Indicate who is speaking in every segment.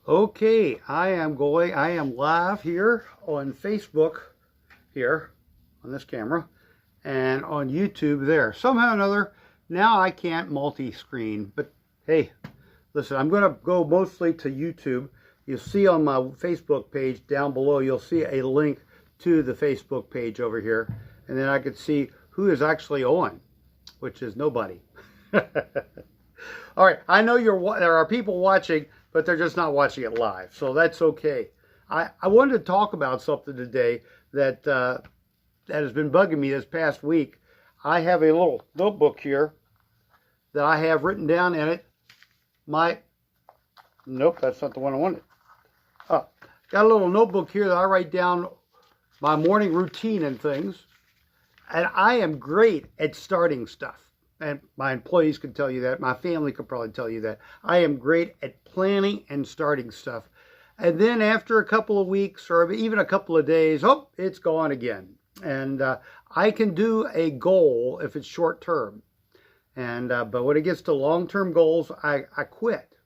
Speaker 1: Okay, I am live here on Facebook here on this camera and on YouTube there. Somehow or another, now I can't multi-screen, but hey, listen, I'm going to go mostly to YouTube. You'll see on my Facebook page down below, you'll see a link to the Facebook page over here, and then I can see who is actually on, which is nobody. All right, I know there are people watching, but they're just not watching it live, so that's okay. I wanted to talk about something today that that has been bugging me this past week. I have a little notebook here that I have written down in it. Nope, that's not the one I wanted. Oh, got a little notebook here that I write down my morning routine and things, and I am great at starting stuff. And my employees can tell you that. My family could probably tell you that. I am great at planning and starting stuff. And then after a couple of weeks or even a couple of days, oh, it's gone again. And I can do a goal if it's short term. And but when it gets to long-term goals, I quit.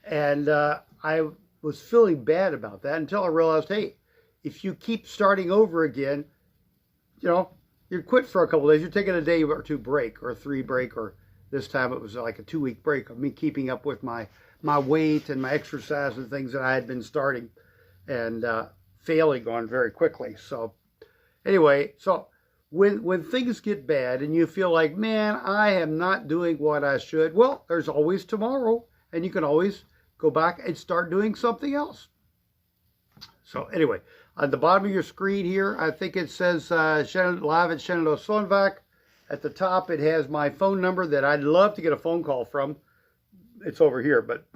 Speaker 1: And I was feeling bad about that until I realized, hey, if you keep starting over again, you quit for a couple of days. You're taking a day or two break or 3 break, or this time it was like a 2-week break of me keeping up with my weight and my exercise and things that I had been starting and failing on very quickly. So anyway, so when things get bad and you feel like, man, I am not doing what I should, well, there's always tomorrow, and you can always go back and start doing something else. So anyway, on the bottom of your screen here, I think it says live at Shenandoah. At the top, it has my phone number that I'd love to get a phone call from. It's over here, but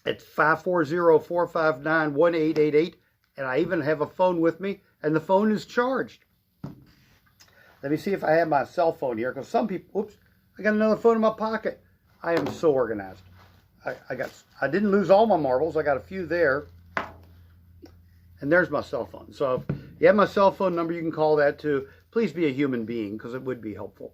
Speaker 1: it's 540-459-1888. And I even have a phone with me, and the phone is charged. Let me see if I have my cell phone here, because some people, oops, I got another phone in my pocket. I am so organized. I didn't lose all my marbles. I got a few there. And there's my cell phone. So if you have my cell phone number, you can call that too. Please be a human being, because it would be helpful.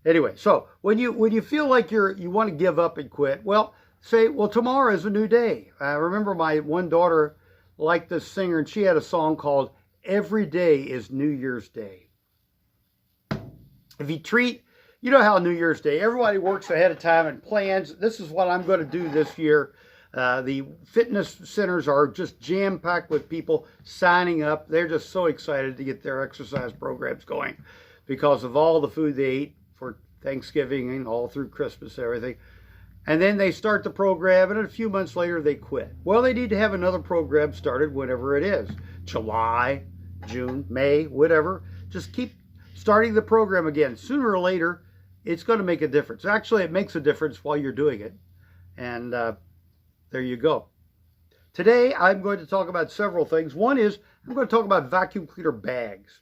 Speaker 1: Anyway, so when you feel like you want to give up and quit, well, say, well, tomorrow is a new day. I remember my one daughter liked this singer, and she had a song called "Every Day is New Year's Day." If you know how New Year's Day, everybody works ahead of time and plans. This is what I'm going to do this year. The fitness centers are just jam-packed with people signing up. They're just so excited to get their exercise programs going because of all the food they ate for Thanksgiving and all through Christmas and everything. And then they start the program, and a few months later they quit. Well, they need to have another program started whenever it is. July, June, May, whatever. Just keep starting the program again. Sooner or later, it's going to make a difference. Actually, it makes a difference while you're doing it. And there you go. Today, I'm going to talk about several things. One is, I'm going to talk about vacuum cleaner bags.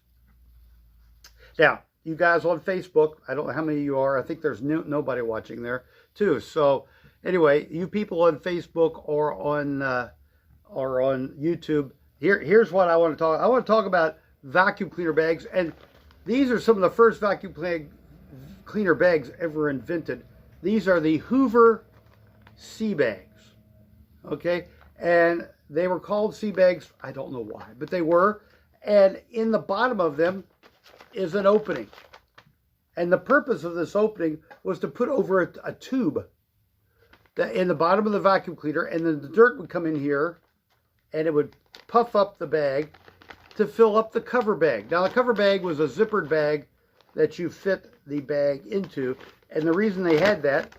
Speaker 1: Now, you guys on Facebook, I don't know how many of you are. I think there's nobody watching there, too. So, anyway, you people on Facebook or on YouTube, here's what I want to talk. I want to talk about vacuum cleaner bags, and these are some of the first vacuum cleaner bags ever invented. These are the Hoover Sea Bags. Okay, and they were called sea bags. I don't know why, but they were. And in the bottom of them is an opening. And the purpose of this opening was to put over a tube in the bottom of the vacuum cleaner, and then the dirt would come in here, and it would puff up the bag to fill up the cover bag. Now, the cover bag was a zippered bag that you fit the bag into, and the reason they had that,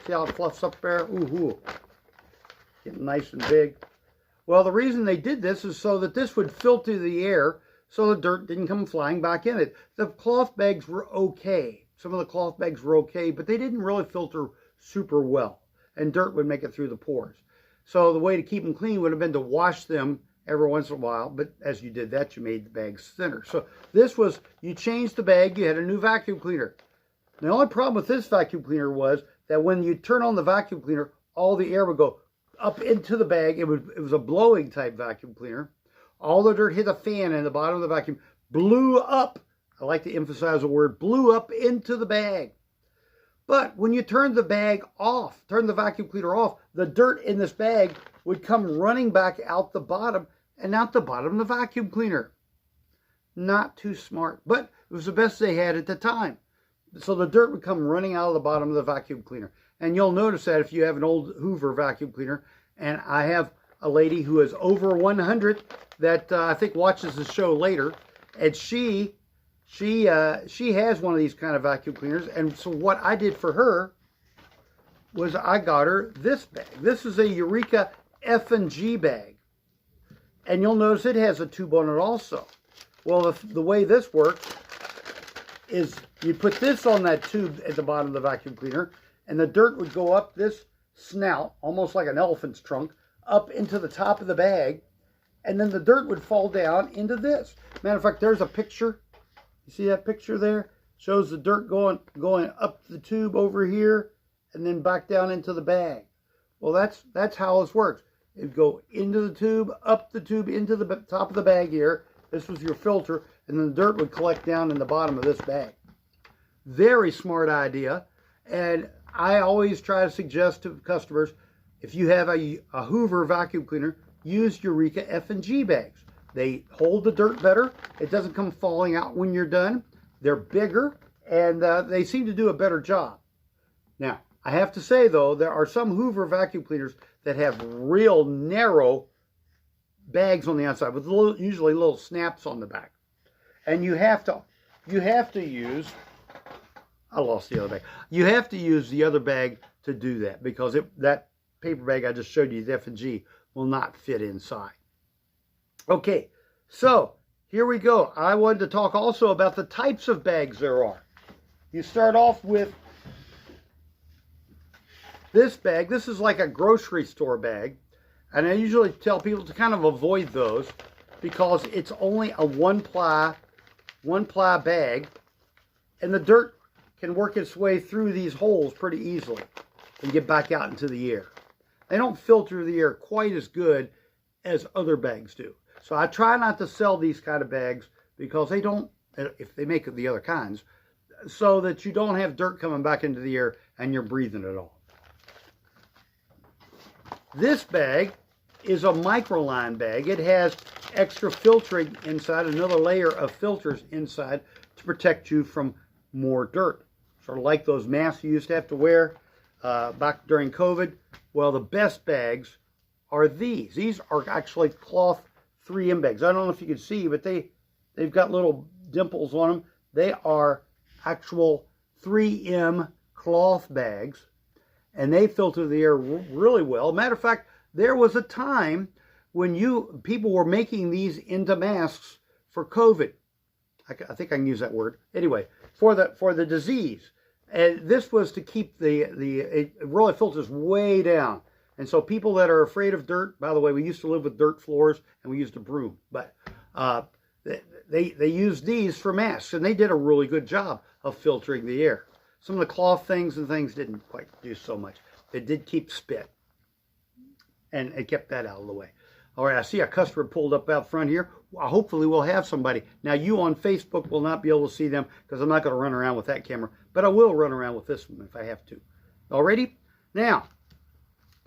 Speaker 1: see how it fluffs up there? Ooh. Getting nice and big. Well, the reason they did this is so that this would filter the air so the dirt didn't come flying back in it. The cloth bags were okay. Some of the cloth bags were okay, but they didn't really filter super well, and dirt would make it through the pores. So the way to keep them clean would have been to wash them every once in a while, but as you did that, you made the bags thinner. So this was, you changed the bag, you had a new vacuum cleaner. The only problem with this vacuum cleaner was that when you turn on the vacuum cleaner, all the air would go up into the bag. It was a blowing type vacuum cleaner. All the dirt hit a fan in the bottom of the vacuum, blew up. I like to emphasize the word blew up into the bag. But when you turn the bag off, turn the vacuum cleaner off, the dirt in this bag would come running back out the bottom and out the bottom of the vacuum cleaner. Not too smart, but it was the best they had at the time. So the dirt would come running out of the bottom of the vacuum cleaner. And you'll notice that if you have an old Hoover vacuum cleaner, and I have a lady who is over 100 that I think watches the show later, and she has one of these kind of vacuum cleaners. And so what I did for her was I got her this bag. This is a Eureka F&G bag. And you'll notice it has a tube on it also. Well, the way this works is you put this on that tube at the bottom of the vacuum cleaner, and the dirt would go up this snout, almost like an elephant's trunk, up into the top of the bag, and then the dirt would fall down into this. Matter of fact, there's a picture. You see that picture there? Shows the dirt going up the tube over here, and then back down into the bag. Well, that's how this works. It'd go into the tube, up the tube, into the top of the bag here. This was your filter, and then the dirt would collect down in the bottom of this bag. Very smart idea, and I always try to suggest to customers, if you have a Hoover vacuum cleaner, use Eureka F&G bags. They hold the dirt better. It doesn't come falling out when you're done. They're bigger, and they seem to do a better job. Now, I have to say, though, there are some Hoover vacuum cleaners that have real narrow bags on the outside with usually little snaps on the back. And you have to use, I lost the other bag. You have to use the other bag to do that, because that paper bag I just showed you, the F&G, will not fit inside. Okay, so here we go. I wanted to talk also about the types of bags there are. You start off with this bag. This is like a grocery store bag. And I usually tell people to kind of avoid those because it's only a one ply bag, and the dirt can work its way through these holes pretty easily and get back out into the air. They don't filter the air quite as good as other bags do. So I try not to sell these kind of bags because they don't, if they make the other kinds, so that you don't have dirt coming back into the air and you're breathing it all. This bag is a microline bag. It has extra filtering inside, another layer of filters inside to protect you from more dirt. Sort of like those masks you used to have to wear back during COVID. Well, the best bags are these. These are actually cloth 3M bags. I don't know if you can see, but they've got little dimples on them. They are actual 3M cloth bags, and they filter the air really well. Matter of fact, there was a time when people were making these into masks for COVID. I think I can use that word. Anyway, for the disease. And this was to keep it really filters way down. And so people that are afraid of dirt, by the way, we used to live with dirt floors and we used a broom, but they used these for masks, and they did a really good job of filtering the air. Some of the cloth things didn't quite do so much. It did keep spit, and it kept that out of the way. All right, I see a customer pulled up out front here. Well, hopefully we'll have somebody. Now, you on Facebook will not be able to see them because I'm not going to run around with that camera, but I will run around with this one if I have to. Alrighty? Now,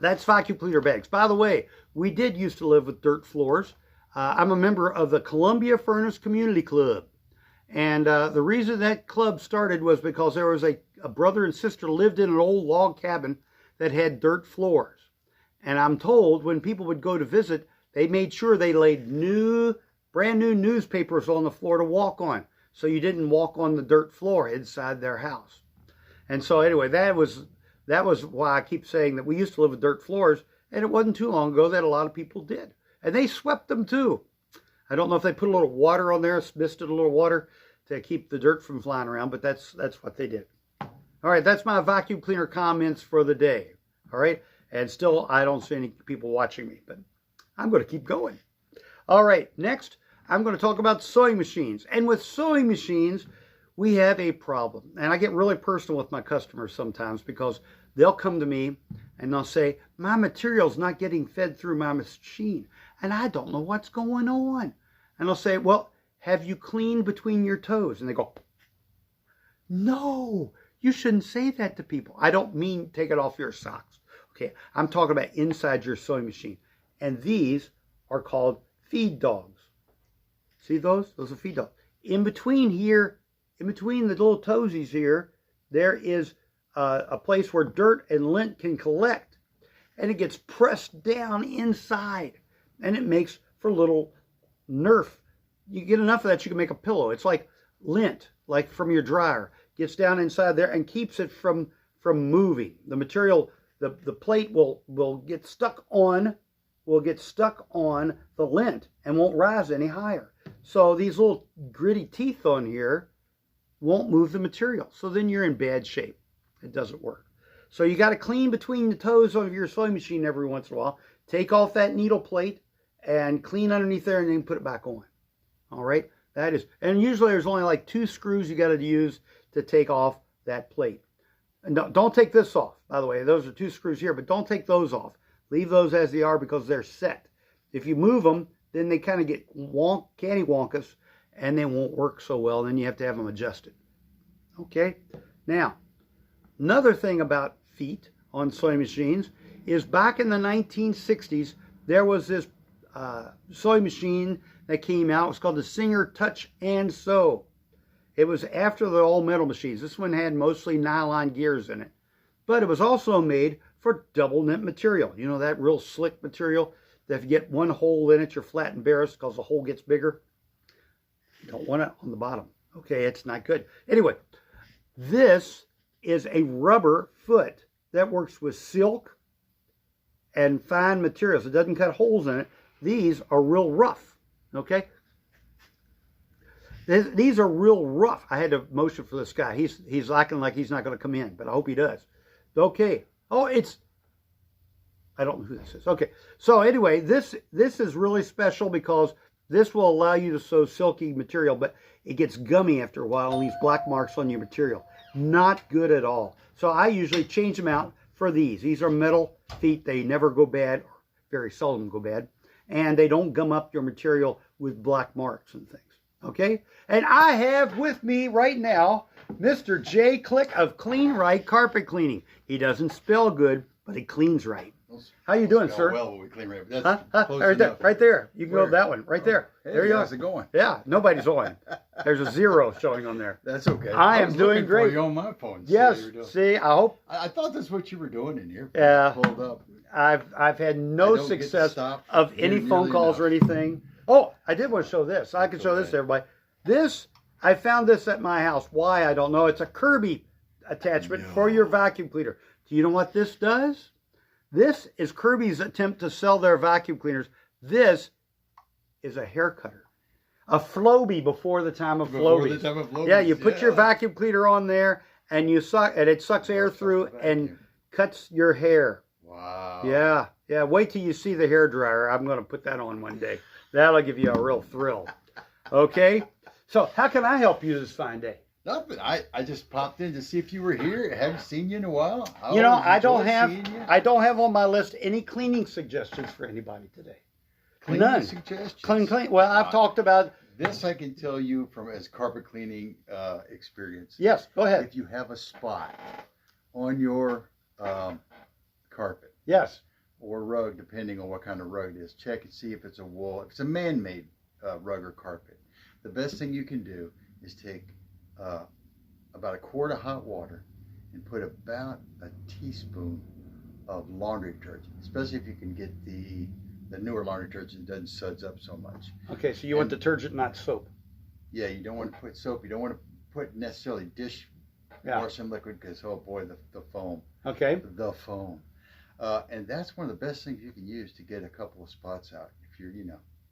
Speaker 1: that's vacuum cleaner bags. By the way, we did used to live with dirt floors. I'm a member of the Columbia Furnace Community Club. And the reason that club started was because there was a brother and sister lived in an old log cabin that had dirt floors. And I'm told when people would go to visit, they made sure they laid brand new newspapers on the floor to walk on, so you didn't walk on the dirt floor inside their house. And so anyway, that was why I keep saying that we used to live with dirt floors, and it wasn't too long ago that a lot of people did. And they swept them too. I don't know if they put a little water on there, misted a little water to keep the dirt from flying around, but that's what they did. All right, that's my vacuum cleaner comments for the day. All right, and still I don't see any people watching me, but I'm going to keep going. All right, next I'm going to talk about sewing machines. And with sewing machines, we have a problem. And I get really personal with my customers sometimes because they'll come to me and they'll say, my material's not getting fed through my machine, and I don't know what's going on. And I'll say, well, have you cleaned between your toes? And they go, no, You shouldn't say that to people. I don't mean take it off your socks. Okay, I'm talking about inside your sewing machine. And these are called feed dogs. See those? Those are feed dogs. In between here, in between the little toesies here, there is a place where dirt and lint can collect. And it gets pressed down inside. And it makes for little Nerf. You get enough of that, you can make a pillow. It's like lint, like from your dryer. Gets down inside there and keeps it from moving. The material, the plate will get stuck on the lint and won't rise any higher. So these little gritty teeth on here won't move the material. So then you're in bad shape. It doesn't work. So you got to clean between the toes of your sewing machine every once in a while. Take off that needle plate and clean underneath there and then put it back on. All right? That is, and usually there's only like 2 screws you got to use to take off that plate. And don't take this off, by the way. Those are 2 screws here, but don't take those off. Leave those as they are because they're set. If you move them, then they kind of get catty-wonkus and they won't work so well. Then you have to have them adjusted. Okay? Now, another thing about feet on sewing machines is back in the 1960s, there was this sewing machine that came out. It was called the Singer Touch and Sew. It was after the old metal machines. This one had mostly nylon gears in it. But it was also made for double knit material. You know, that real slick material that if you get one hole in it, you're flat and embarrassed because the hole gets bigger. You don't want it on the bottom. Okay, it's not good. Anyway, this is a rubber foot that works with silk and fine materials. It doesn't cut holes in it. These are real rough. Okay? These are real rough. I had to motion for this guy. He's acting like he's not going to come in, but I hope he does. Okay. Oh, I don't know who this is. Okay. So anyway, this is really special because this will allow you to sew silky material, but it gets gummy after a while and leaves black marks on your material. Not good at all. So I usually change them out for these. These are metal feet. They never go bad, or very seldom go bad, and they don't gum up your material with black marks and things. Okay? And I have with me right now Mr. J. Click of Clean Right Carpet Cleaning. He doesn't spell good, but he cleans right. How you doing, sir?
Speaker 2: Well, when we clean right.
Speaker 1: Right there. You can go that one. Right there.
Speaker 2: Hey,
Speaker 1: there you go.
Speaker 2: how's it going?
Speaker 1: Yeah, nobody's on. There's a 0 showing on there.
Speaker 2: That's okay.
Speaker 1: I am doing great.
Speaker 2: For you on my phone.
Speaker 1: Yes. See, I hope.
Speaker 2: I thought that's what you were doing in here.
Speaker 1: Yeah.
Speaker 2: Pulled up.
Speaker 1: I've had no success of any phone calls or anything. Oh, I did want to show this. I can show this to everybody. This, I found this at my house. Why, I don't know. It's a Kirby attachment for your vacuum cleaner. Do you know what this does? This is Kirby's attempt to sell their vacuum cleaners. This is a hair cutter. A Floby before the time of Flobies. Yeah, you put your vacuum cleaner on there and you suck, and it sucks air through and cuts your hair.
Speaker 2: Wow.
Speaker 1: Yeah, yeah. Wait till you see the hair dryer. I'm going to put that on one day. That'll give you a real thrill. Okay? So, how can I help you this fine day?
Speaker 2: Nothing. I just popped in to see if you were here. I haven't seen you in a while.
Speaker 1: You know, I don't have on my list any cleaning suggestions for anybody today.
Speaker 2: Cleaning suggestions?
Speaker 1: Clean. Well, I've talked about
Speaker 2: this. I can tell you from as carpet cleaning experience.
Speaker 1: Yes, go ahead.
Speaker 2: If you have a spot on your carpet.
Speaker 1: Yes.
Speaker 2: Or rug, depending on what kind of rug it is, check and see if it's a wool. If it's a man-made rug or carpet, the best thing you can do is take about a quart of hot water and put about a teaspoon of laundry detergent, especially if you can get the newer laundry detergent that doesn't suds up so much.
Speaker 1: Okay, so you want detergent, not soap.
Speaker 2: Yeah, you don't want to put soap. You don't want to put necessarily dish washing liquid because, oh boy, the foam.
Speaker 1: Okay.
Speaker 2: The foam. And that's one of the best things you can use to get a couple of spots out. If you're,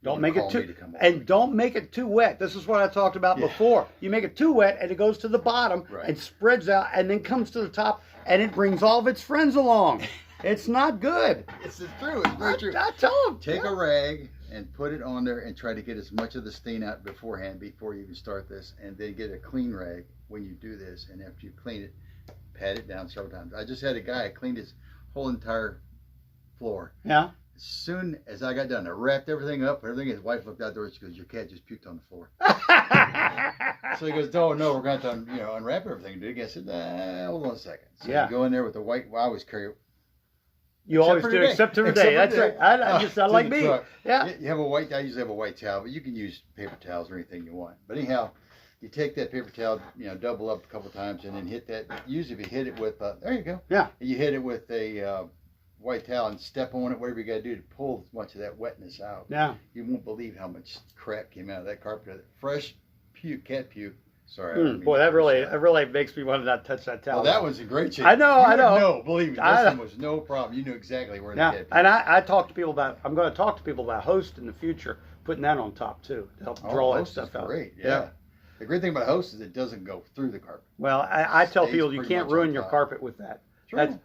Speaker 1: don't make it too, and don't make it too wet. This is what I talked about before. You make it too wet, and it goes to the bottom and spreads out, and then comes to the top, and it brings all of its friends along. It's not good.
Speaker 2: It's true. It's very true.
Speaker 1: I tell them.
Speaker 2: Take a rag and put it on there, and try to get as much of the stain out beforehand before you even start this, and then get a clean rag when you do this. And after you clean it, pat it down several times. I just had a guy cleaned his whole entire floor.
Speaker 1: Yeah.
Speaker 2: As soon as I got done, I wrapped everything up. Everything. His wife looked out the door. She goes, "Your cat just puked on the floor." So he goes, "Oh no, we're going to have to, unwrap everything, dude." I said, "Hold on a second." So you go in there with the white. Well, I always carry.
Speaker 1: You always do, except for today. That's right. I just sound like me.
Speaker 2: Truck.
Speaker 1: Yeah.
Speaker 2: You have a white. I usually have a white towel, but you can use paper towels or anything you want. But anyhow, you take that paper towel, double up a couple times, and then hit that. Usually, if you hit it with, there you go.
Speaker 1: Yeah.
Speaker 2: You hit it with a white towel and step on it, whatever you got to do to pull as much of that wetness out.
Speaker 1: Yeah.
Speaker 2: You won't believe how much crap came out of that carpet. Fresh puke, cat puke. Sorry.
Speaker 1: Boy, that really makes me want to not touch that towel.
Speaker 2: Well, that one's in great shape.
Speaker 1: I know.
Speaker 2: No, believe me, this one was no problem. You knew exactly where the cat puke.
Speaker 1: And I talk to people about. I'm going to talk to people about Host in the future, putting that on top too to help draw that stuff out.
Speaker 2: Great. Yeah. The great thing about Host is it doesn't go through the carpet.
Speaker 1: Well, I tell people you can't ruin your carpet with that.
Speaker 2: True.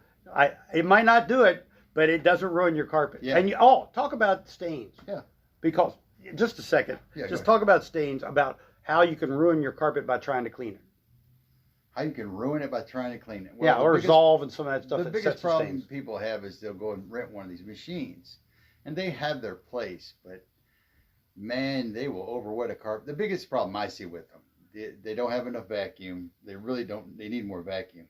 Speaker 1: It might not do it, but it doesn't ruin your carpet.
Speaker 2: Yeah.
Speaker 1: And talk about stains.
Speaker 2: Yeah.
Speaker 1: Because just a second.
Speaker 2: Yeah,
Speaker 1: just talk about stains, about how you can ruin your carpet by trying to clean it.
Speaker 2: How you can ruin it by trying to clean it. Well,
Speaker 1: or Resolve and some of that stuff.
Speaker 2: The biggest problem people have is they'll go and rent one of these machines, and they have their place, but man, they will overwet a carpet. The biggest problem I see with them, they don't have enough vacuum. They really don't. They need more vacuum.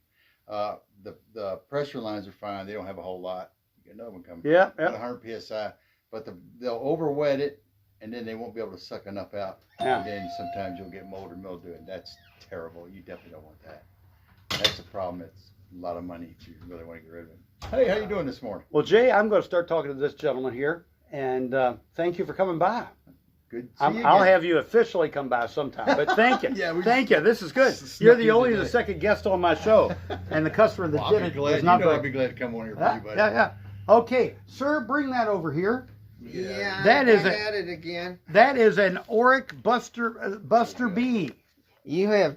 Speaker 2: The pressure lines are fine. They don't have a whole lot. You get another one coming.
Speaker 1: Yeah.
Speaker 2: 100 psi, but they'll overwet it, and then they won't be able to suck enough out.
Speaker 1: Yeah.
Speaker 2: And then sometimes you'll get mold or mildew, and that's terrible. You definitely don't want that. That's a problem. It's a lot of money if you really want to get rid of it. Hey, how you doing this morning?
Speaker 1: Well, Jay, I'm going to start talking to this gentleman here, and thank you for coming by.
Speaker 2: Good to see you again.
Speaker 1: I'll have you officially come by sometime, but thank you. Thank you. This is good. You're the second guest on my show, and the customer that did it was not
Speaker 2: I'd be glad to come on here for you, buddy.
Speaker 1: Yeah. Okay, sir, bring that over here.
Speaker 3: Yeah,
Speaker 1: that is
Speaker 3: at it again.
Speaker 1: That is an Oric Buster B.
Speaker 3: You have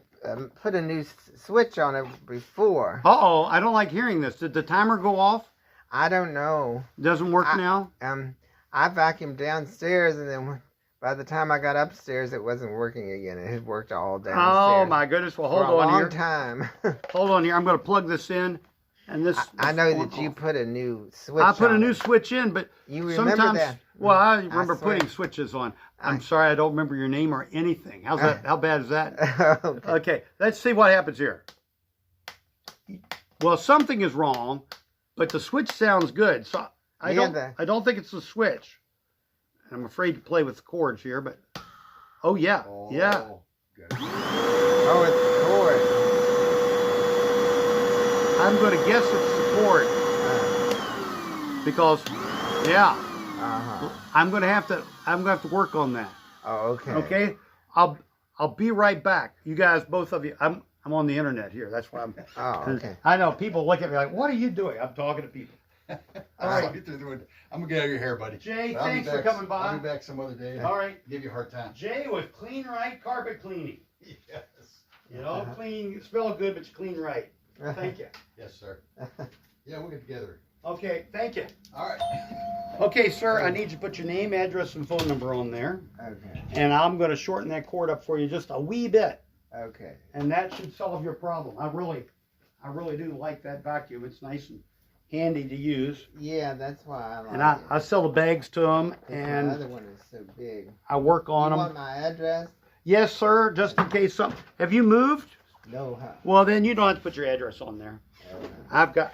Speaker 3: put a new switch on it before.
Speaker 1: Uh-oh, I don't like hearing this. Did the timer go off?
Speaker 3: I don't know.
Speaker 1: Doesn't work now?
Speaker 3: I vacuumed downstairs, and then by the time I got upstairs, it wasn't working again. It had worked all downstairs.
Speaker 1: Oh, my goodness. Well, hold on here.
Speaker 3: For a long time.
Speaker 1: Hold on here. I'm going to plug this in. And this.
Speaker 3: I know that you put a new switch.
Speaker 1: I put a new switch in, but
Speaker 3: you remember
Speaker 1: sometimes.
Speaker 3: That?
Speaker 1: Well, I remember putting switches on. I'm sorry, I don't remember your name or anything. How's that? How bad is that? Okay, let's see what happens here. Well, something is wrong, but the switch sounds good. So I don't think it's the switch. I'm afraid to play with the cords here, but yeah.
Speaker 2: Good.
Speaker 3: Oh, it's the cord.
Speaker 1: I'm going to guess it's the cord because, I'm going to have to work on that.
Speaker 3: Oh, okay.
Speaker 1: Okay, I'll be right back. You guys, both of you. I'm on the internet here. That's why I'm.
Speaker 3: Oh, okay.
Speaker 1: I know people look at me like, "What are you doing?" I'm talking to people.
Speaker 2: All right, get through the window. I'm gonna get out of your hair, buddy.
Speaker 1: Jay, thanks for coming by.
Speaker 2: I'll be back some other day.
Speaker 1: All right,
Speaker 2: give you a hard time.
Speaker 1: Jay with Clean Right Carpet Cleaning.
Speaker 2: Yes.
Speaker 1: You know, clean. You smell good, but you clean right. Thank you.
Speaker 2: Yes, sir. Yeah, we'll get together.
Speaker 1: Okay, thank you.
Speaker 2: All right.
Speaker 1: Okay, sir, I need you to put your name, address, and phone number on there.
Speaker 3: Okay.
Speaker 1: And I'm going to shorten that cord up for you just a wee bit.
Speaker 3: Okay.
Speaker 1: And that should solve your problem. I really do like that vacuum. It's nice and handy to use.
Speaker 3: Yeah, that's why I like it.
Speaker 1: And I sell the bags to them, and
Speaker 3: the other one is so big.
Speaker 1: I work on them.
Speaker 3: You want my address?
Speaker 1: Yes, sir, just in case something. Have you moved?
Speaker 3: No.
Speaker 1: Well, then you don't have to put your address on there.
Speaker 3: Okay.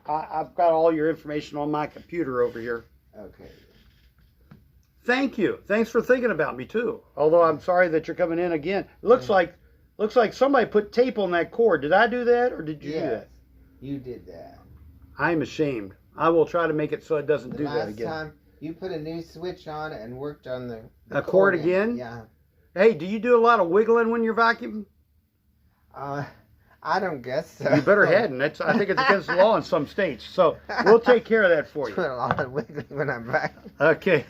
Speaker 1: I've got all your information on my computer over here.
Speaker 3: Okay.
Speaker 1: Thank you. Thanks for thinking about me too. Although I'm sorry that you're coming in again. It looks like somebody put tape on that cord. Did I do that or did you do that?
Speaker 3: You did that.
Speaker 1: I'm ashamed. I will try to make it so it doesn't do that again.
Speaker 3: Last time you put a new switch on and worked on the
Speaker 1: cord again?
Speaker 3: Yeah.
Speaker 1: Hey, do you do a lot of wiggling when you're vacuuming?
Speaker 3: I don't guess so.
Speaker 1: You better hadn't. I think it's against the law in some states. So we'll take care of that for you.
Speaker 3: I do a lot of wiggling when I'm vacuuming.
Speaker 1: Okay.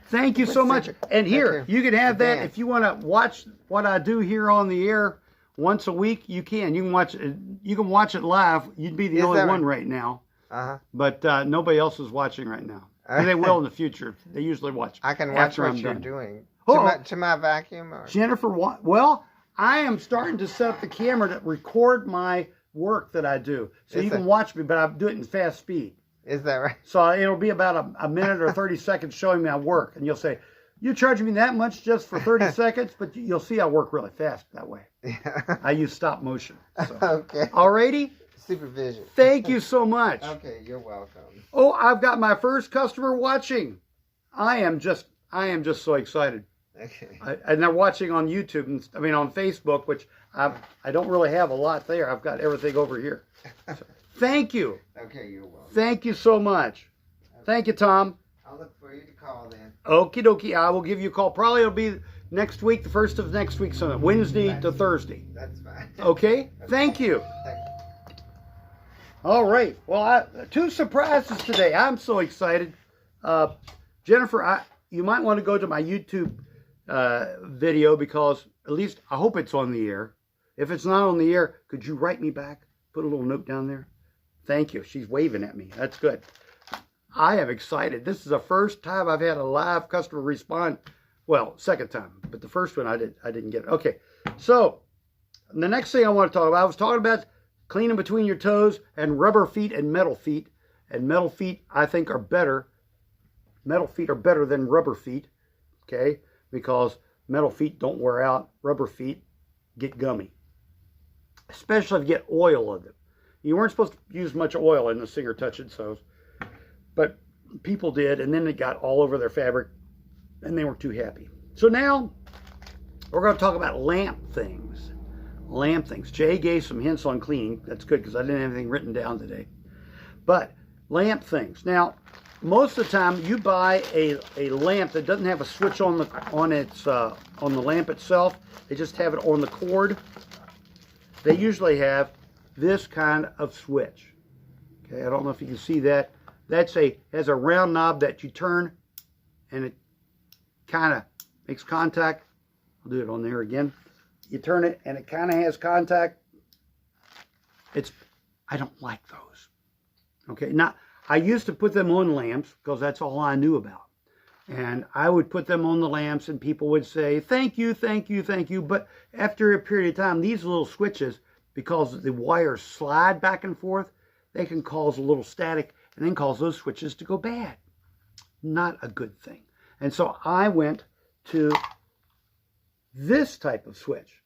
Speaker 1: Thank you so much. And here, you can have that if you want to watch what I do here on the air once a week. You can. You can watch it live. You'd be the only one right now. But nobody else is watching right now. They will in the future. They usually watch.
Speaker 3: I can watch what you're doing. To my vacuum? Or?
Speaker 1: Jennifer, well, I am starting to set up the camera to record my work that I do. So you can watch me, but I do it in fast speed.
Speaker 3: Is that right?
Speaker 1: So it'll be about a minute or 30 seconds showing me I work. And you'll say, you're charging me that much just for 30 seconds? But you'll see I work really fast that way.
Speaker 3: Yeah.
Speaker 1: I use stop motion. So.
Speaker 3: Okay.
Speaker 1: Alrighty?
Speaker 3: Supervision.
Speaker 1: Thank you so much.
Speaker 3: Okay, you're welcome.
Speaker 1: Oh, I've got my first customer watching. I am just so excited.
Speaker 3: Okay.
Speaker 1: And they're watching on YouTube, on Facebook, which I don't really have a lot there. I've got everything over here. So, thank you.
Speaker 3: Okay, you're welcome.
Speaker 1: Thank you so much. Thank you, Tom.
Speaker 3: I'll look for you to call then.
Speaker 1: Okie dokie. I will give you a call. Probably it'll be next week, the first of next week, so Wednesday to Thursday.
Speaker 3: That's fine.
Speaker 1: Okay? Thank you.
Speaker 3: Thank you.
Speaker 1: All right. Well, 2 surprises today. I'm so excited. Jennifer, you might want to go to my YouTube video, because at least I hope it's on the air. If it's not on the air, could you write me back? Put a little note down there. Thank you. She's waving at me. That's good. I am excited. This is the first time I've had a live customer respond. Well, second time, but the first one I didn't get it. Okay. So the next thing I want to talk about, I was talking about cleaning between your toes and rubber feet and metal feet. And metal feet, I think, are better. Metal feet are better than rubber feet. Okay. Because metal feet don't wear out. Rubber feet get gummy. Especially if you get oil on them. You weren't supposed to use much oil in the Singer Touch It Sews, but people did, and then it got all over their fabric, and they weren't too happy. So now, we're going to talk about lamp things. Lamp things. Jay gave some hints on cleaning. That's good, because I didn't have anything written down today. But, lamp things. Now, most of the time, you buy a lamp that doesn't have a switch on the lamp itself. They just have it on the cord. They usually have this kind of switch. Okay, I don't know if you can see that. Has a round knob that you turn, and it kind of makes contact. I'll do it on there again. You turn it, and it kind of has contact. I don't like those. Okay, now I used to put them on lamps because that's all I knew about. And I would put them on the lamps, and people would say, thank you, thank you, thank you. But after a period of time, these little switches, because the wires slide back and forth, they can cause a little static and then cause those switches to go bad. Not a good thing. And so I went to this type of switch.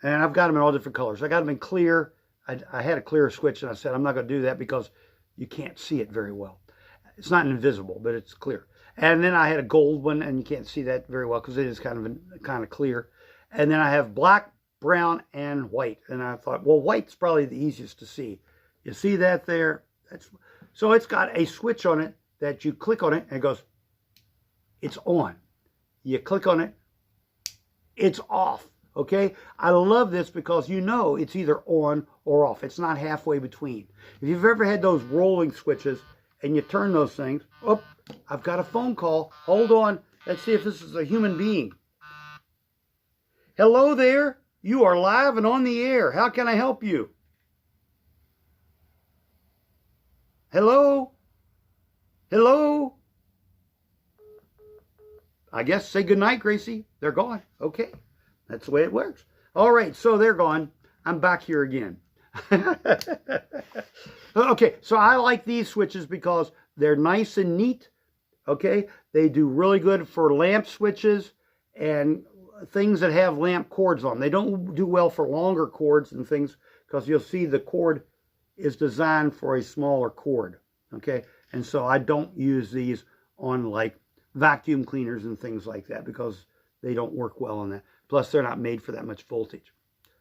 Speaker 1: And I've got them in all different colors. I got them in clear. I had a clear switch, and I said, I'm not going to do that because you can't see it very well. It's not invisible, but it's clear. And then I had a gold one, and you can't see that very well because it is kind of clear. And then I have black, brown, and white. And I thought, well, white's probably the easiest to see. You see that there? So it's got a switch on it that you click on it, and it goes, it's on. You click on it, it's off. Okay? I love this because you know it's either on or off. It's not halfway between. If you've ever had those rolling switches and you turn those things, oh, I've got a phone call. Hold on. Let's see if this is a human being. Hello there. You are live and on the air. How can I help you? Hello? Hello? I guess say goodnight, Gracie. They're gone. Okay. That's the way it works. All right, so they're gone. I'm back here again. Okay, so I like these switches because they're nice and neat. Okay, they do really good for lamp switches and things that have lamp cords on. They don't do well for longer cords and things because you'll see the cord is designed for a smaller cord. Okay, and so I don't use these on like vacuum cleaners and things like that because they don't work well on that. Plus, they're not made for that much voltage.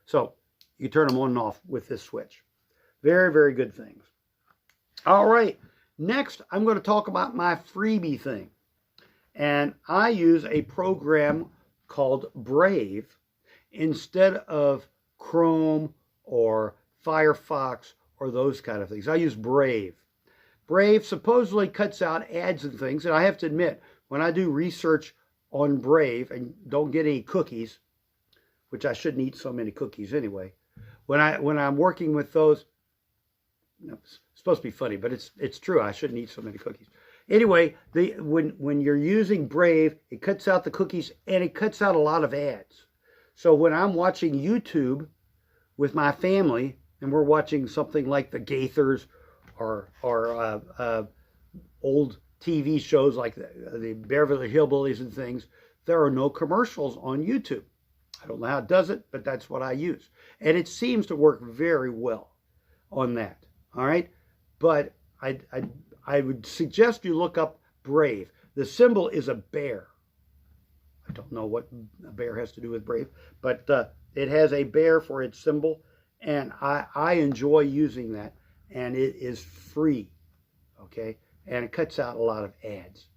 Speaker 1: So you turn them on and off with this switch. Very, very good things. All right. Next, I'm going to talk about my freebie thing. And I use a program called Brave instead of Chrome or Firefox or those kind of things. I use Brave. Brave supposedly cuts out ads and things. And I have to admit, when I do research on Brave and don't get any cookies, which I shouldn't eat so many cookies anyway. When I'm working with those, it's supposed to be funny, but it's true. I shouldn't eat so many cookies. Anyway, when you're using Brave, it cuts out the cookies and it cuts out a lot of ads. So when I'm watching YouTube with my family and we're watching something like the Gaithers old TV shows like the Beverly Hillbillies and things, there are no commercials on YouTube. I don't know how it does it, but that's what I use. And it seems to work very well on that. All right. But I would suggest you look up Brave. The symbol is a bear. I don't know what a bear has to do with Brave, but it has a bear for its symbol. And I enjoy using that. And it is free. Okay. And it cuts out a lot of ads.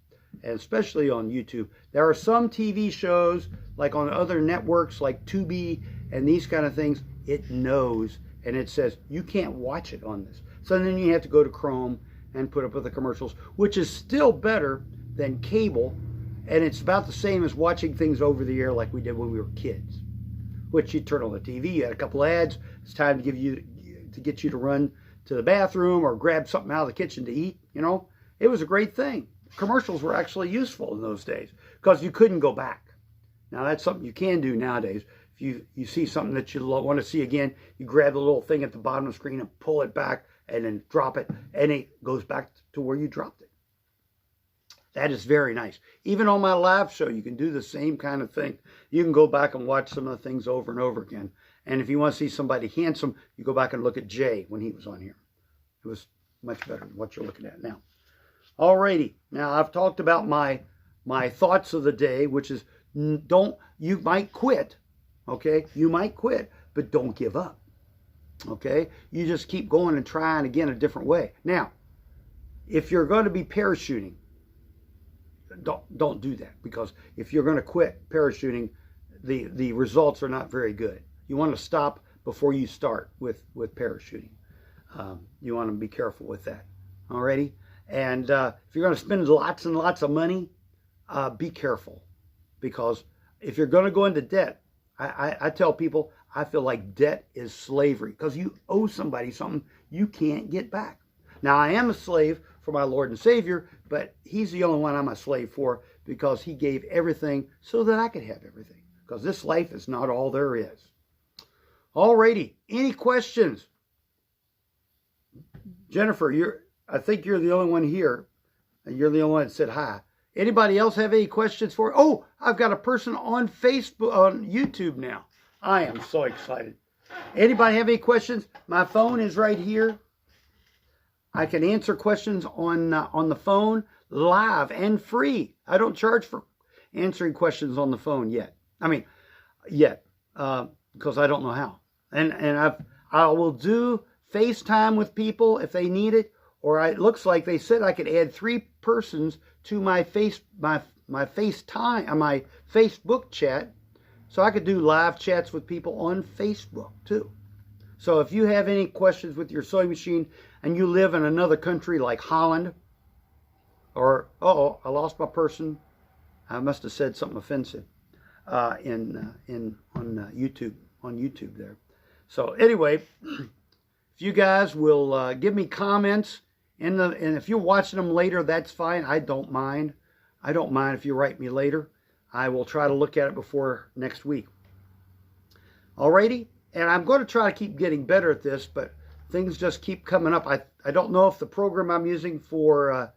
Speaker 1: And especially on YouTube. There are some TV shows, like on other networks like Tubi and these kind of things, it knows and it says, you can't watch it on this. So then you have to go to Chrome and put up with the commercials, which is still better than cable. And it's about the same as watching things over the air like we did when we were kids. Which you turn on the TV, you had a couple ads, it's time to get you to run to the bathroom or grab something out of the kitchen to eat, you know. It was a great thing. Commercials were actually useful in those days because you couldn't go back. Now that's something you can do nowadays. If you see something that you want to see again, you grab the little thing at the bottom of the screen and pull it back and then drop it, and it goes back to where you dropped it. That is very nice. Even on my live show, you can do the same kind of thing. You can go back and watch some of the things over and over again. And if you want to see somebody handsome, you go back and look at Jay when he was on here. It was much better than what you're looking at now. Alrighty, now I've talked about my thoughts of the day, which is you might quit, okay? You might quit, but don't give up, okay? You just keep going and trying again a different way. Now, if you're going to be parachuting, don't do that, because if you're going to quit parachuting, the results are not very good. You want to stop before you start with parachuting. You want to be careful with that. Alrighty? And if you're going to spend lots and lots of money, be careful. Because if you're going to go into debt, I tell people, I feel like debt is slavery. Because you owe somebody something you can't get back. Now, I am a slave for my Lord and Savior, but He's the only one I'm a slave for, because He gave everything so that I could have everything. Because this life is not all there is. Alrighty, any questions? Jennifer, I think you're the only one here, and you're the only one that said hi. Anybody else have any questions for? Oh, I've got a person on Facebook, on YouTube now. I am so excited. Anybody have any questions? My phone is right here. I can answer questions on the phone, live and free. I don't charge for answering questions on the phone yet. I mean, because I don't know how. And I will do FaceTime with people if they need it. Or it looks like they said I could add 3 persons to my FaceTime, my Facebook chat, so I could do live chats with people on Facebook too. So if you have any questions with your sewing machine and you live in another country like Holland, or I lost my person. I must have said something offensive on YouTube there. So anyway, if you guys will give me comments. And if you're watching them later, that's fine. I don't mind. I don't mind if you write me later. I will try to look at it before next week. Alrighty? And I'm going to try to keep getting better at this, but things just keep coming up. I don't know if the program I'm using for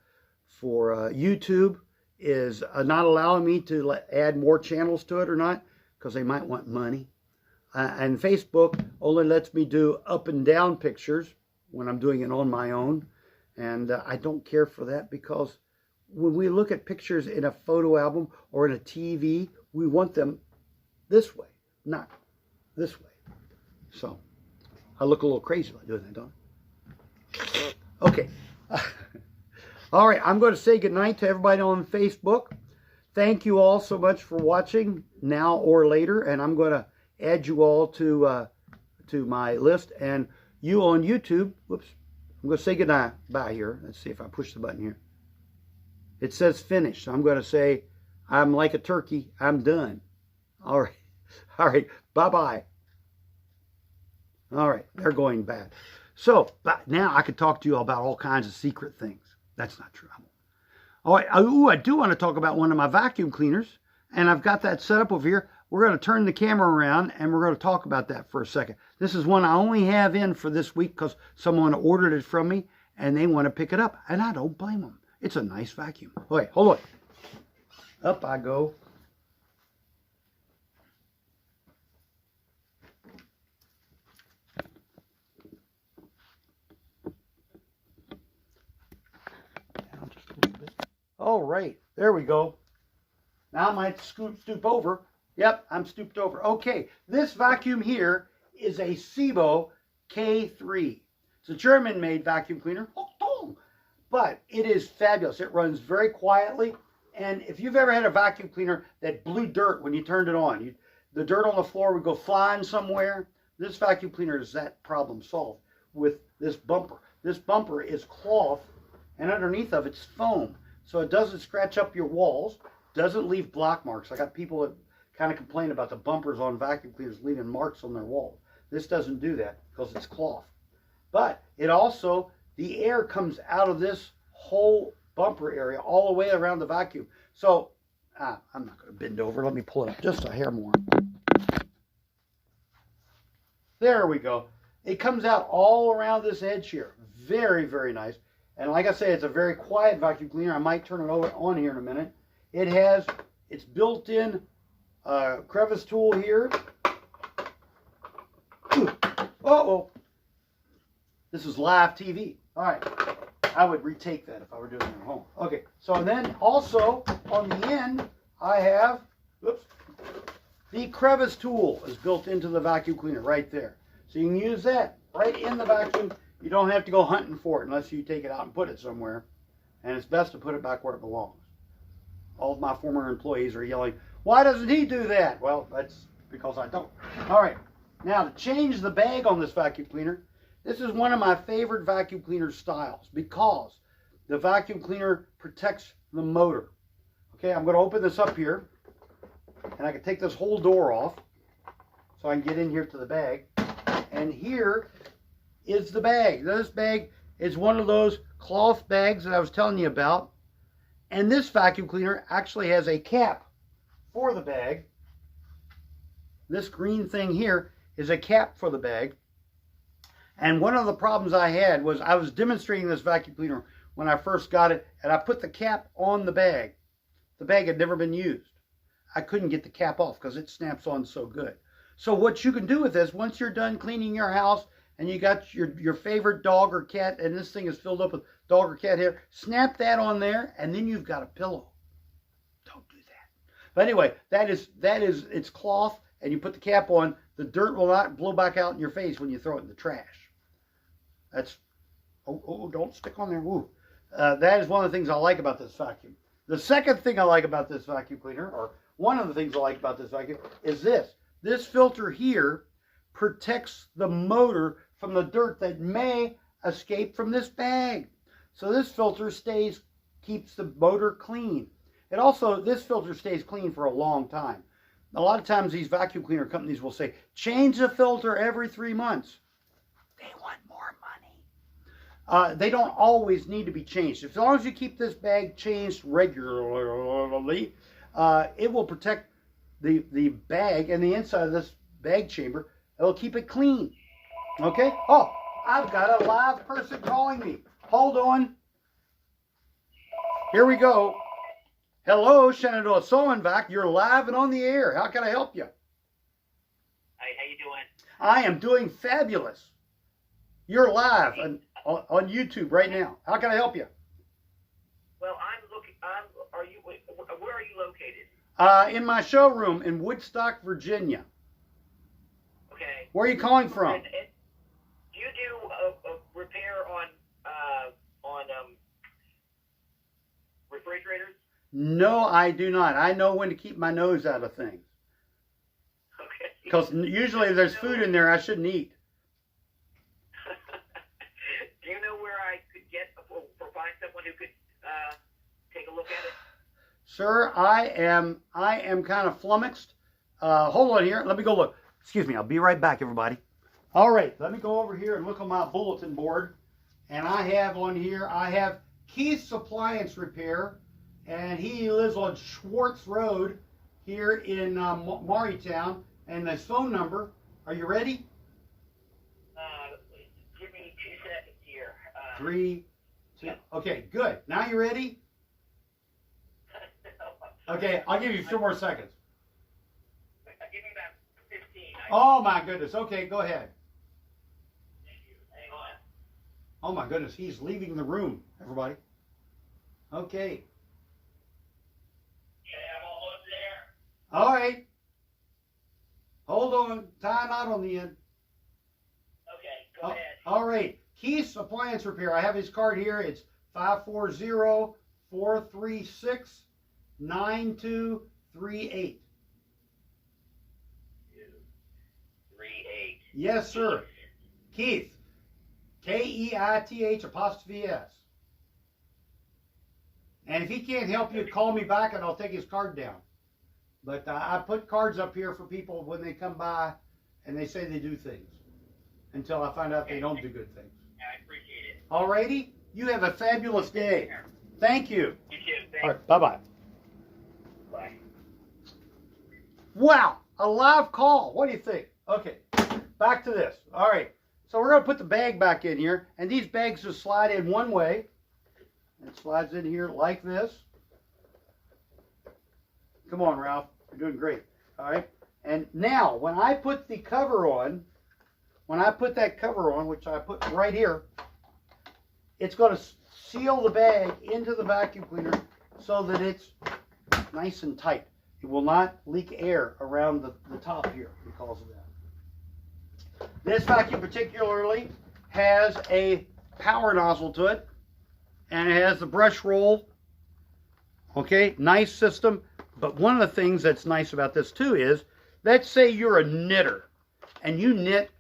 Speaker 1: YouTube is not allowing me to add more channels to it or not, because they might want money. And Facebook only lets me do up and down pictures when I'm doing it on my own. And I don't care for that, because when we look at pictures in a photo album or in a TV, we want them this way, not this way. So I look a little crazy by doing that, don't I? Okay. All right, I'm going to say goodnight to everybody on Facebook. Thank you all so much for watching now or later, and I'm going to add you all to my list. And you on YouTube, whoops, I'm going to say goodnight. Bye here. Let's see if I push the button here. It says finish. So I'm going to say, I'm like a turkey. I'm done. All right. All right. Bye-bye. All right. They're going bad. So now I could talk to you about all kinds of secret things. That's not true. All right. I do want to talk about one of my vacuum cleaners. And I've got that set up over here. We're going to turn the camera around and we're going to talk about that for a second. This is one I only have in for this week because someone ordered it from me. and they want to pick it up, and I don't blame them. It's a nice vacuum. Wait, hold on. Up I go. Down just a little bit. All right, there we go. Now I might stoop over. Yep, I'm stooped over. Okay, this vacuum here is a Sebo K3. It's a German-made vacuum cleaner, but it is fabulous. It runs very quietly, and if you've ever had a vacuum cleaner that blew dirt when you turned it on, the dirt on the floor would go flying somewhere, this vacuum cleaner is that problem solved with this bumper. This bumper is cloth, and underneath of it's foam, so it doesn't scratch up your walls, doesn't leave block marks. I got people that kind of complain about the bumpers on vacuum cleaners leaving marks on their walls. This doesn't do that because it's cloth. But it also, the air comes out of this whole bumper area all the way around the vacuum. So, I'm not going to bend over. Let me pull it up just a hair more. There we go. It comes out all around this edge here. Very, very nice. And like I say, it's a very quiet vacuum cleaner. I might turn it over on here in a minute. It has its built-in crevice tool here. Uh-oh. This is live TV. All right. I would retake that if I were doing it at home. Okay. So then also on the end, I have, oops, the crevice tool is built into the vacuum cleaner right there. So you can use that right in the vacuum. You don't have to go hunting for it unless you take it out and put it somewhere. And it's best to put it back where it belongs. All of my former employees are yelling, why doesn't he do that? Well, that's because I don't. All right. Now to change the bag on this vacuum cleaner, this is one of my favorite vacuum cleaner styles because the vacuum cleaner protects the motor. Okay, I'm going to open this up here, and I can take this whole door off so I can get in here to the bag. And here is the bag. This bag is one of those cloth bags that I was telling you about. And this vacuum cleaner actually has a cap for the bag. This green thing here is a cap for the bag. And one of the problems I had was I was demonstrating this vacuum cleaner when I first got it, and I put the cap on the bag. The bag had never been used. I couldn't get the cap off because it snaps on so good. So what you can do with this, once you're done cleaning your house and you got your favorite dog or cat, and this thing is filled up with dog or cat hair, snap that on there, and then you've got a pillow. Don't do that. But anyway, that is it's cloth, and you put the cap on. The dirt will not blow back out in your face when you throw it in the trash. That's, don't stick on there. Ooh. That is one of the things I like about this vacuum. The second thing I like about this vacuum cleaner, or one of the things I like about this vacuum, is this. This filter here protects the motor from the dirt that may escape from this bag. So this filter keeps the motor clean. It also, this filter stays clean for a long time. A lot of times these vacuum cleaner companies will say, change the filter every 3 months. They want more money. They don't always need to be changed. As long as you keep this bag changed regularly, it will protect the bag and the inside of this bag chamber. It'll keep it clean. Okay? Oh, I've got a live person calling me. Hold on. Here we go. Hello, Shenandoah Vac. You're live and on the air. How can I help you?
Speaker 4: Hey, how you doing?
Speaker 1: I am doing fabulous. You're live on YouTube right now. How can I help you?
Speaker 4: Well, where are you located?
Speaker 1: In my showroom in Woodstock, Virginia.
Speaker 4: Okay.
Speaker 1: Where are you calling from?
Speaker 4: And do you do a repair on refrigerators?
Speaker 1: No, I do not. I know when to keep my nose out of things.
Speaker 4: Okay.
Speaker 1: Because usually there's food in there I shouldn't eat.
Speaker 4: Do you know where I could find someone who could take a look at it?
Speaker 1: Sir, I am kind of flummoxed. Hold on here. Let me go look. Excuse me. I'll be right back, everybody. All right. Let me go over here and look on my bulletin board. And I have on here, I have Keith's Appliance Repair. And he lives on Schwartz Road here in Marytown. And his phone number, are you ready?
Speaker 4: Give me 2 seconds here.
Speaker 1: 3, 2. Okay, good. Now you ready? Okay, I'll give you a few more seconds.
Speaker 4: Give me about 15.
Speaker 1: Oh my goodness. Okay, go ahead.
Speaker 4: Hang on.
Speaker 1: Oh my goodness, he's leaving the room, everybody. Okay.
Speaker 4: Yeah, I'm almost there.
Speaker 1: All right. Hold on. Time out on the end.
Speaker 4: Okay, go ahead.
Speaker 1: All right. Keith's Appliance Repair. I have his card here. It's 540-436-9238.
Speaker 4: 238.
Speaker 1: Yes, sir. Keith. Keith''. And if he can't help you, call me back and I'll take his card down. But I put cards up here for people when they come by and they say they do things until I find out they don't do good things.
Speaker 4: Yeah, I appreciate it.
Speaker 1: All righty? You have a fabulous day. Thank you.
Speaker 4: You too. Thanks.
Speaker 1: All right, bye-bye.
Speaker 4: Bye.
Speaker 1: Wow, a live call. What do you think? Okay, back to this. All right, so we're going to put the bag back in here, and these bags just slide in one way. It slides in here like this. Come on, Ralph. You're doing great. All right, and now when I put the cover on, when I put that cover on, which I put right here, it's going to seal the bag into the vacuum cleaner so that it's nice and tight. It will not leak air around the top here because of that. This vacuum particularly has a power nozzle to it, and it has the brush roll. Okay, nice system. But one of the things that's nice about this too is, let's say you're a knitter and you knit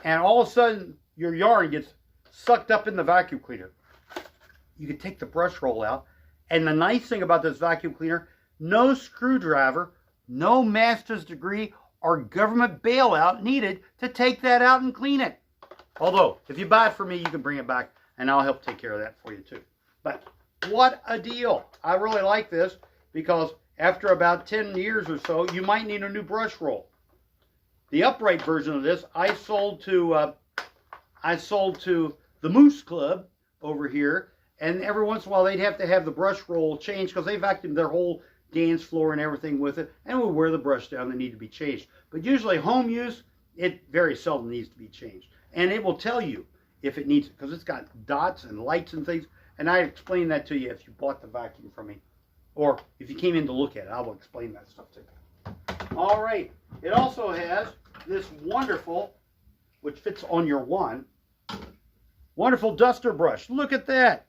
Speaker 1: and all of a sudden your yarn gets sucked up in the vacuum cleaner. You can take the brush roll out, and the nice thing about this vacuum cleaner, no screwdriver, no master's degree or government bailout needed to take that out and clean it. Although, if you buy it from me, you can bring it back and I'll help take care of that for you too. But what a deal. I really like this because after about 10 years or so, you might need a new brush roll. The upright version of this, I sold to the Moose Club over here, and every once in a while they'd have to have the brush roll changed because they vacuumed their whole dance floor and everything with it, and would wear the brush down that need to be changed. But usually home use, it very seldom needs to be changed. And it will tell you if it needs it, because it's got dots and lights and things, and I explain that to you if you bought the vacuum from me. Or if you came in to look at it, I will explain that stuff to you. All right. It also has this wonderful, which fits on your one, wonderful duster brush. Look at that.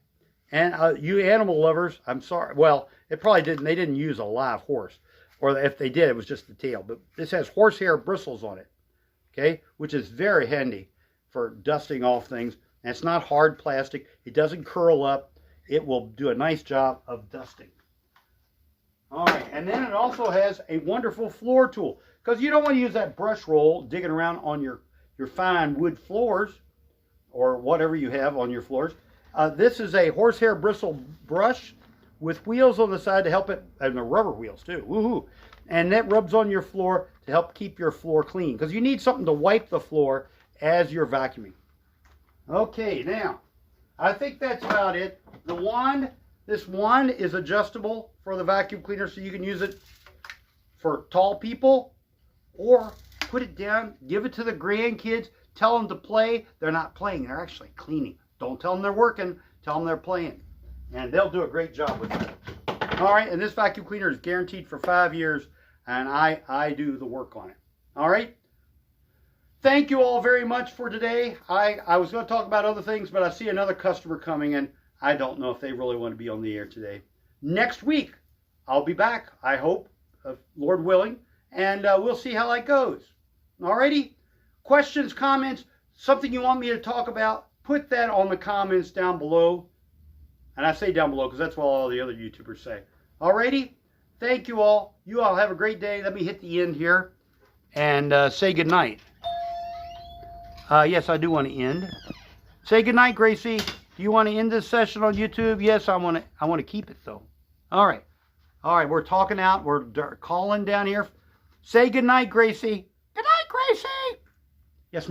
Speaker 1: And you animal lovers, I'm sorry. Well, it probably didn't. They didn't use a live horse. Or if they did, it was just the tail. But this has horsehair bristles on it. Okay? Which is very handy for dusting off things. And it's not hard plastic. It doesn't curl up. It will do a nice job of dusting. All right. And then it also has a wonderful floor tool. Because you don't want to use that brush roll digging around on your fine wood floors or whatever you have on your floors. This is a horsehair bristle brush with wheels on the side to help it, and the rubber wheels too. Woohoo! And that rubs on your floor to help keep your floor clean, because you need something to wipe the floor as you're vacuuming. Okay, now I think that's about it. The wand, this wand is adjustable for the vacuum cleaner, so you can use it for tall people, or put it down, give it to the grandkids, tell them to play. They're not playing, they're actually cleaning. Don't tell them they're working, tell them they're playing. And they'll do a great job with that. All right, and this vacuum cleaner is guaranteed for 5 years, and I do the work on it. All right? Thank you all very much for today. I was going to talk about other things, but I see another customer coming, and I don't know if they really want to be on the air today. Next week, I'll be back, I hope, Lord willing, and we'll see how that goes. All righty? Questions, comments, something you want me to talk about, put that on the comments down below. And I say down below because that's what all the other YouTubers say. Alrighty? Thank you all. You all have a great day. Let me hit the end here and say goodnight. Yes, I do want to end. Say goodnight, Gracie. Do you want to end this session on YouTube? Yes, I want to keep it though. All right. All right, we're talking out. We're calling down here. Say goodnight, Gracie. Good night, Gracie. Yes, ma'am.